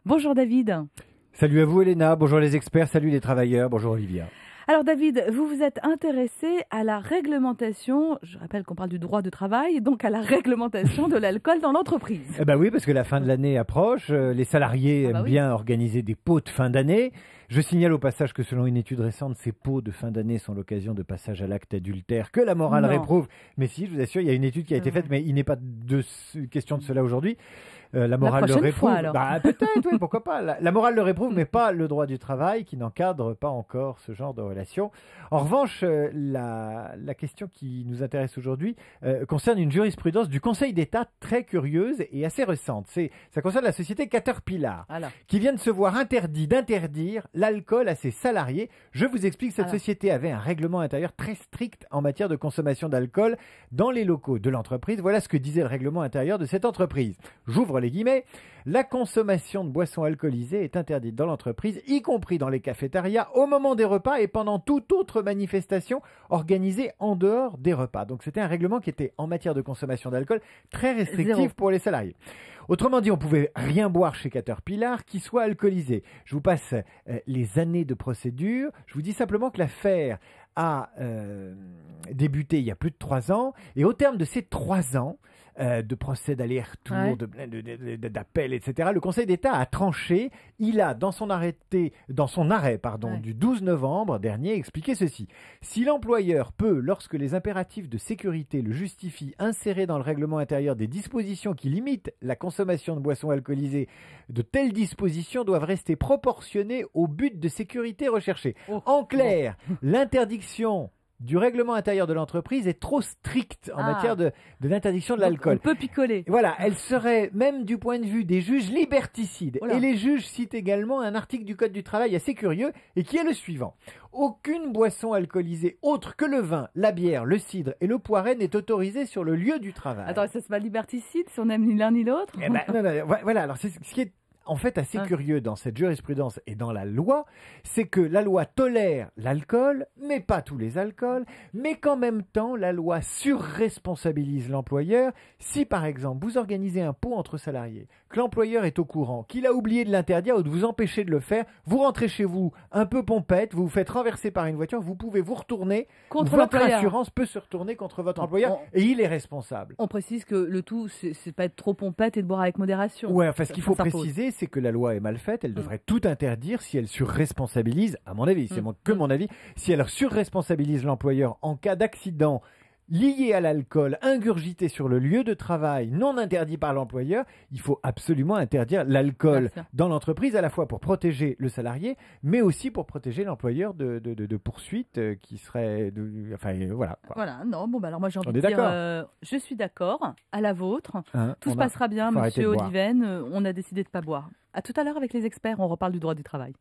Bonjour David. Salut à vous Elena, bonjour les experts, salut les travailleurs, bonjour Olivia. Alors David, vous vous êtes intéressé à la réglementation, je rappelle qu'on parle du droit du travail, donc à la réglementation de l'alcool dans l'entreprise. Eh ben oui, parce que la fin de l'année approche, les salariés aiment bien organiser des pots de fin d'année. Je signale au passage que selon une étude récente, ces pots de fin d'année sont l'occasion de passage à l'acte adultère que la morale réprouve. Mais si, je vous assure, il y a une étude qui a été faite, mais il n'est pas question de cela aujourd'hui. La morale le réprouve. Peut-être, oui, pourquoi pas. La morale le réprouve, mais pas le droit du travail qui n'encadre pas encore ce genre de relation. En revanche, la question qui nous intéresse aujourd'hui concerne une jurisprudence du Conseil d'État très curieuse et assez récente. Ça concerne la société Caterpillar, qui vient de se voir d'interdire l'alcool à ses salariés. Je vous explique, cette société avait un règlement intérieur très strict en matière de consommation d'alcool dans les locaux de l'entreprise. Voilà ce que disait le règlement intérieur de cette entreprise. J'ouvre les guillemets, la consommation de boissons alcoolisées est interdite dans l'entreprise, y compris dans les cafétérias, au moment des repas et pendant toute autre manifestation organisée en dehors des repas. Donc c'était un règlement qui était en matière de consommation d'alcool très restrictif pour les salariés. Autrement dit, on pouvait rien boire chez Caterpillar qui soit alcoolisé. Je vous passe les années de procédure. Je vous dis simplement que l'affaire a débuté il y a plus de 3 ans. Et au terme de ces 3 ans de procès d'aller-retour, d'appel, etc., le Conseil d'État a tranché. Il a, dans son arrêt du 12 novembre dernier, expliqué ceci. Si l'employeur peut, lorsque les impératifs de sécurité le justifient, insérer dans le règlement intérieur des dispositions qui limitent la consommation de boissons alcoolisées, de telles dispositions doivent rester proportionnées au but de sécurité recherché. En clair, l'interdiction du règlement intérieur de l'entreprise est trop stricte en matière de l'interdiction de l'alcool. On peut picoler. Voilà, elle serait, même du point de vue des juges, liberticide. Et les juges citent également un article du Code du travail assez curieux et qui est le suivant. Aucune boisson alcoolisée autre que le vin, la bière, le cidre et le poiret n'est autorisée sur le lieu du travail. Attends, ça se passe liberticide si on n'aime ni l'un ni l'autre? Voilà, alors c'est ce qui est en fait assez curieux dans cette jurisprudence et dans la loi, c'est que la loi tolère l'alcool, mais pas tous les alcools, mais qu'en même temps, la loi surresponsabilise l'employeur. Si par exemple, vous organisez un pot entre salariés, que l'employeur est au courant, qu'il a oublié de l'interdire ou de vous empêcher de le faire, vous rentrez chez vous un peu pompette, vous vous faites renverser par une voiture, vous pouvez vous retourner, votre assurance peut se retourner contre votre employeur et il est responsable. On précise que le tout, c'est pas être trop pompette et de boire avec modération. Ouais, enfin ce qu'il faut préciser, c'est que la loi est mal faite, elle devrait tout interdire si elle surresponsabilise, à mon avis, c'est que mon avis, si elle surresponsabilise l'employeur en cas d'accident lié à l'alcool, ingurgité sur le lieu de travail, non interdit par l'employeur, il faut absolument interdire l'alcool dans l'entreprise, à la fois pour protéger le salarié, mais aussi pour protéger l'employeur de poursuites qui seraient... Voilà, alors moi j'ai envie de dire, je suis d'accord, à la vôtre, tout se passera bien, monsieur Oliven, on a décidé de ne pas boire. À tout à l'heure avec les experts, on reparle du droit du travail.